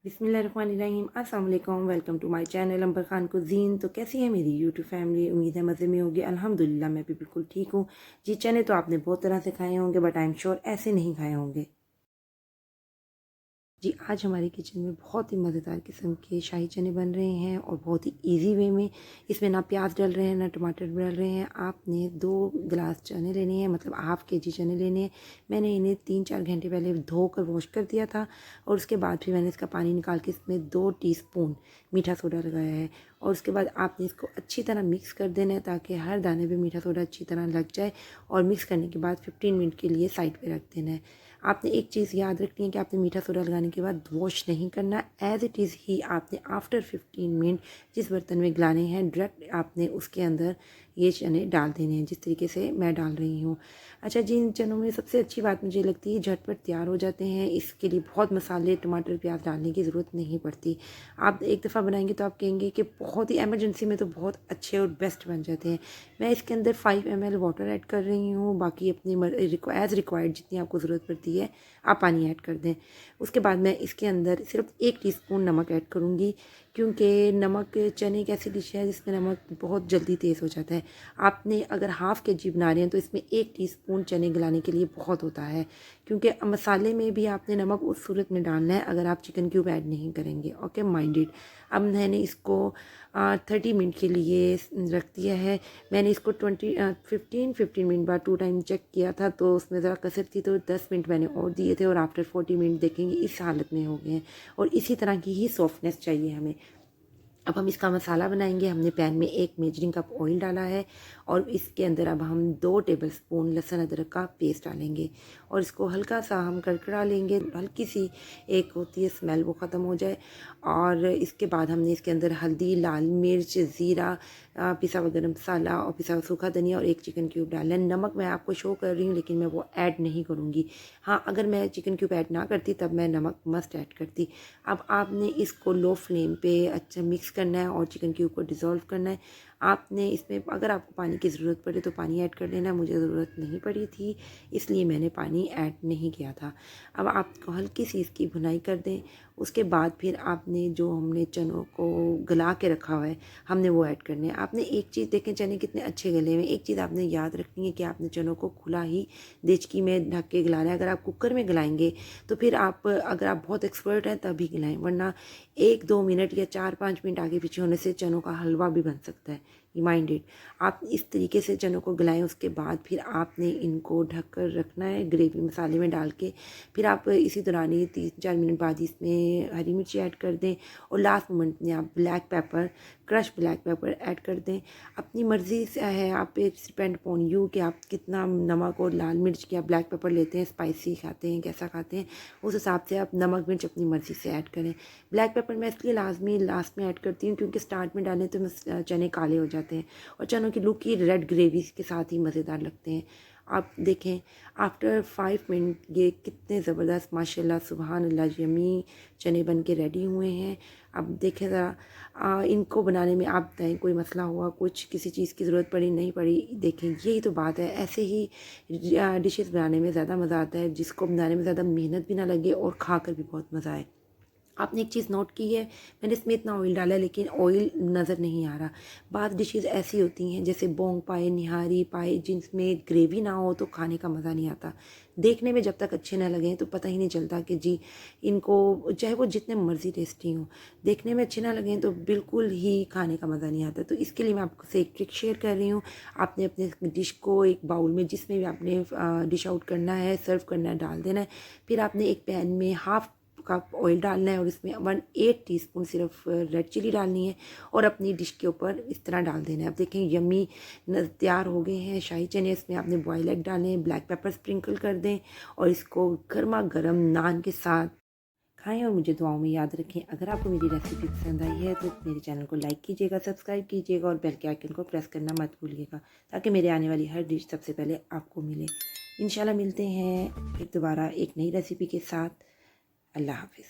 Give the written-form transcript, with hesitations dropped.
बिस्मिल्लाहिर्रहमानिर्रहीम। अस्सलाम वालेकुम। Welcome to my channel Amber Khan cuisine. तो कैसी है मेरी यूट्यूब फैमिली? उम्मीद है मज़े में होगी। अल्हम्दुलिल्लाह मैं भी बिल्कुल ठीक हूँ जी। चने तो आपने बहुत तरह से खाए होंगे बट आई एम श्योर ऐसे नहीं खाए होंगे जी। आज हमारी किचन में बहुत ही मज़ेदार किस्म के शाही चने बन रहे हैं और बहुत ही इजी वे में। इसमें ना प्याज डल रहे हैं ना टमाटर डल रहे हैं। आपने 2 गिलास चने लेने हैं, मतलब हाफ़ केजी चने लेने हैं। मैंने इन्हें 3-4 घंटे पहले धोकर वॉश कर दिया था और उसके बाद फिर मैंने इसका पानी निकाल के इसमें 2 टीस्पून मीठा सोडा लगाया है और उसके बाद आपने इसको अच्छी तरह मिक्स कर देना है ताकि हर दाने पे मीठा सोडा अच्छी तरह लग जाए। और मिक्स करने के बाद 15 मिनट के लिए साइड पे रख देना है। आपने एक चीज़ याद रखनी है कि आपने मीठा सोडा लगाने के बाद वॉश नहीं करना। एज़ इट इज़ ही आपने आफ्टर 15 मिनट जिस बर्तन में गलाने हैं डायरेक्ट आपने उसके अंदर ये चने डाल देने हैं, जिस तरीके से मैं डाल रही हूँ। अच्छा जी, इन चनों में सबसे अच्छी बात मुझे लगती है झटपट तैयार हो जाते हैं। इसके लिए बहुत मसाले टमाटर प्याज डालने की ज़रूरत नहीं पड़ती। आप एक दफ़ा बनाएंगे तो आप कहेंगे कि बहुत ही एमरजेंसी में तो बहुत अच्छे और बेस्ट बन जाते हैं। मैं इसके अंदर 5 ml वाटर ऐड कर रही हूँ। बाकी अपनी एज़ रिक्वायर्ड जितनी आपको ज़रूरत पड़ती है आप पानी ऐड कर दें। उसके बाद मैं इसके अंदर सिर्फ 1 टीस्पून नमक ऐड करूँगी, क्योंकि नमक चने एक ऐसी डिश है जिसमें नमक बहुत जल्दी तेज़ हो जाता है। आपने अगर हाफ़ केजी बना रहे हैं तो इसमें 1 टीस्पून चने गलाने के लिए बहुत होता है, क्योंकि मसाले में भी आपने नमक उस सूरत में डालना है अगर आप चिकन क्यूब ऐड नहीं करेंगे। Okay minded. अब मैंने इसको 30 मिनट के लिए रख दिया है। मैंने इसको 15 मिनट बाद 2 टाइम चेक किया था तो उसमें ज़रा कसर थी तो 10 मिनट मैंने और दिए थे और आफ्टर 40 मिनट देखेंगे इस हालत में हो गए हैं और इसी तरह की ही सॉफ्टनेस चाहिए हमें। अब हम इसका मसाला बनाएंगे। हमने पैन में 1 मेजरिंग कप ऑयल डाला है और इसके अंदर अब हम 2 टेबलस्पून लहसुन अदरक का पेस्ट डालेंगे और इसको हल्का सा हम कड़कड़ा लेंगे। हल्की सी एक होती है स्मेल, वो ख़त्म हो जाए। और इसके बाद हमने इसके अंदर हल्दी, लाल मिर्च, ज़ीरा, पिसा हुआ गरम मसाला और पिसा हुआ सूखा धनिया और 1 चिकन क्यूब डालना है। नमक मैं आपको शो कर रही हूँ लेकिन मैं वो ऐड नहीं करूँगी। हाँ, अगर मैं चिकन क्यूब ऐड ना करती तब मैं नमक मस्ट ऐड करती। अब आपने इसको लो फ्लेम पे अच्छा मिक्स करना है और चिकन क्यूब को डिज़ोल्व करना है। आपने इसमें अगर आपको पानी की ज़रूरत पड़े तो पानी ऐड कर लेना। मुझे ज़रूरत नहीं पड़ी थी इसलिए मैंने पानी ऐड नहीं किया था। अब आपको हल्की सी इसकी भुनाई कर दें। उसके बाद फिर आपने जो हमने चनों को गला के रखा हुआ है हमने वो ऐड करने हैं। आपने एक चीज़ देखें चने कितने अच्छे गले में। एक चीज़ आपने याद रखनी है कि आपने चनों को खुला ही देचकी में ढक के गलाना है। अगर आप कुकर में गलाएंगे तो फिर आप अगर आप बहुत एक्सपर्ट हैं तभी गलाएं, वरना 1-2 मिनट या 4-5 मिनट आगे पीछे होने से चनों का हलवा भी बन सकता है। रिमाइंडेड। आप इस तरीके से चनों को गलाएं। उसके बाद फिर आपने इनको ढक कर रखना है ग्रेवी मसाले में डाल के। फिर आप इसी दौरान ही 3-4 मिनट बाद इसमें हरी मिर्ची ऐड कर दें और लास्ट मोमेंट में आप black pepper, crush black pepper add कर दें। अपनी मर्ज़ी से है, आप इट्स डिपेंड अपॉन यू कि आप कितना नमक और लाल मिर्च या ब्लैक पेपर लेते हैं, स्पाइसी खाते हैं, कैसा खाते हैं, उस हिसाब से आप नमक मिर्च अपनी मर्ज़ी से ऐड करें। ब्लैक पेपर मैं इसलिए लाजमी लास्ट में ऐड करती हूँ क्योंकि स्टार्ट में डालें तो चने काले हो जाते हैं और चनों की लुक ही रेड ग्रेवी के साथ ही मज़ेदार लगते हैं। आप देखें आफ्टर 5 मिनट ये कितने ज़बरदस्त माशाल्लाह सुबहान अल्लाह यमी चने बन के रेडी हुए हैं। अब देखें ज़रा इनको बनाने में आप बताएं कोई मसला हुआ, कुछ किसी चीज़ की ज़रूरत पड़ी नहीं पड़ी। देखें यही तो बात है, ऐसे ही डिशेस बनाने में ज़्यादा मज़ा आता है जिसको बनाने में ज़्यादा मेहनत भी ना लगे और खा कर भी बहुत मज़ा आए। आपने एक चीज़ नोट की है, मैंने इसमें इतना ऑयल डाला है लेकिन ऑयल नज़र नहीं आ रहा। बाद डिशेज़ ऐसी होती हैं जैसे बोंग पाए, निहारी पाए, जिनमें ग्रेवी ना हो तो खाने का मज़ा नहीं आता। देखने में जब तक अच्छे ना लगें तो पता ही नहीं चलता कि जी इनको, चाहे वो जितने मर्ज़ी टेस्टी हों, देखने में अच्छे ना लगें तो बिल्कुल ही खाने का मज़ा नहीं आता। तो इसके लिए मैं आपसे एक ट्रिक शेयर कर रही हूँ। आपने अपने डिश को एक बाउल में जिसमें भी आपने डिश आउट करना है, सर्व करना है, डाल देना है। फिर आपने एक पैन में हाफ़ कप ऑयल डालना है और इसमें 1/8 टीस्पून सिर्फ रेड चिली डालनी है और अपनी डिश के ऊपर इस तरह डाल देना है। अब देखें यम्मी तैयार हो गए हैं शाही चने। इसमें आपने बॉयल एग डालें, ब्लैक पेपर स्प्रिंकल कर दें और इसको गर्मा गर्म नान के साथ खाएं और मुझे दुआओं में याद रखें। अगर आपको मेरी रेसिपी पसंद आई है तो मेरे चैनल को लाइक कीजिएगा, सब्सक्राइब कीजिएगा और बेल के आइकन को प्रेस करना मत भूलिएगा ताकि मेरे आने वाली हर डिश सबसे पहले आपको मिले। इंशाल्लाह मिलते हैं फिर दोबारा एक नई रेसिपी के साथ। अल्लाह हाफ़िज़।